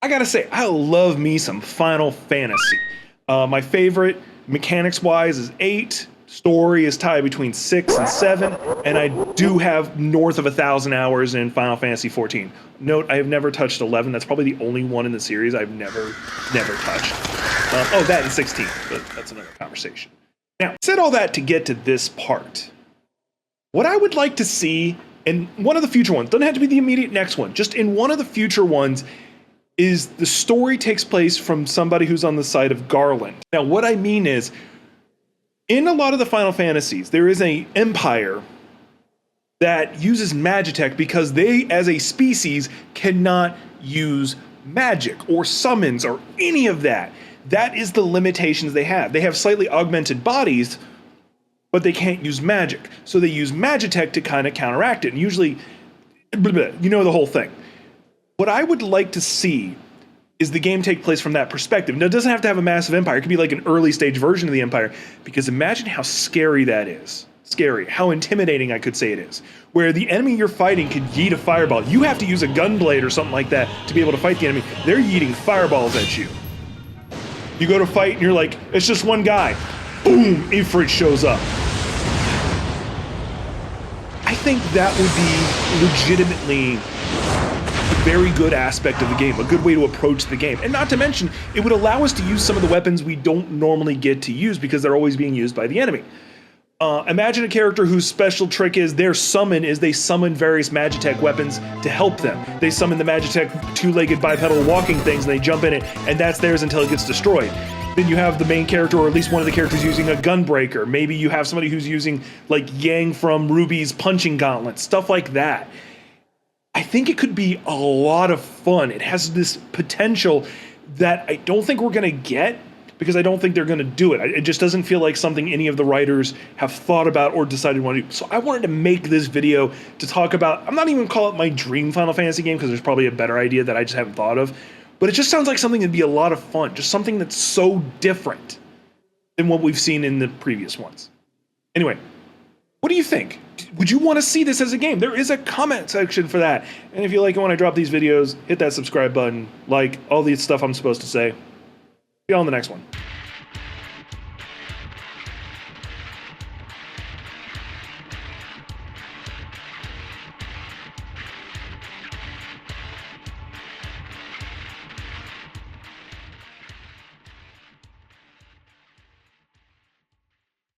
I gotta say, I love me some Final Fantasy. My favorite, mechanics-wise, is 8. Story is tied between 6 and 7, and I do have north of 1,000 hours in Final Fantasy 14. Note, I have never touched 11. That's probably the only one in the series I've never touched. Oh, that and 16, but that's another conversation. Now, I said all that to get to this part. What I would like to see in one of the future ones, doesn't have to be the immediate next one, just in one of the future ones, is the story takes place from somebody who's on the side of Garland. Now, what I mean is, in a lot of the Final Fantasies, there is an empire that uses Magitech because they, as a species, cannot use magic or summons or any of that. That is the limitations they have. They have slightly augmented bodies, but they can't use magic. So they use Magitech to kind of counteract it. And usually, you know the whole thing. What I would like to see is the game take place from that perspective. Now, it doesn't have to have a massive empire. It could be like an early stage version of the empire, because imagine how scary that is. Scary, how intimidating I could say it is. Where the enemy you're fighting could yeet a fireball. You have to use a gunblade or something like that to be able to fight the enemy. They're yeeting fireballs at you. You go to fight and you're like, it's just one guy. Boom, Ifrit shows up. I think that would be legitimately a very good aspect of the game, a good way to approach the game. And not to mention, it would allow us to use some of the weapons we don't normally get to use because they're always being used by the enemy. Imagine a character whose special trick is their summon is they summon various Magitech weapons to help them. They summon the Magitech two-legged bipedal walking things and they jump in it, and that's theirs until it gets destroyed. Then you have the main character, or at least one of the characters, using a gunbreaker. Maybe you have somebody who's using, like, Yang from Ruby's punching gauntlet, stuff like that. I think it could be a lot of fun. It has this potential that I don't think we're going to get, because I don't think they're going to do it. It just doesn't feel like something any of the writers have thought about or decided want to do. So I wanted to make this video to talk about, I'm not even going to call it my dream Final Fantasy game, because there's probably a better idea that I just haven't thought of. But it just sounds like something that'd be a lot of fun. Just something that's so different than what we've seen in the previous ones. Anyway, what do you think? Would you want to see this as a game? There is a comment section for that. And if you like it when I drop these videos, hit that subscribe button, like all the stuff I'm supposed to say. See you on the next one.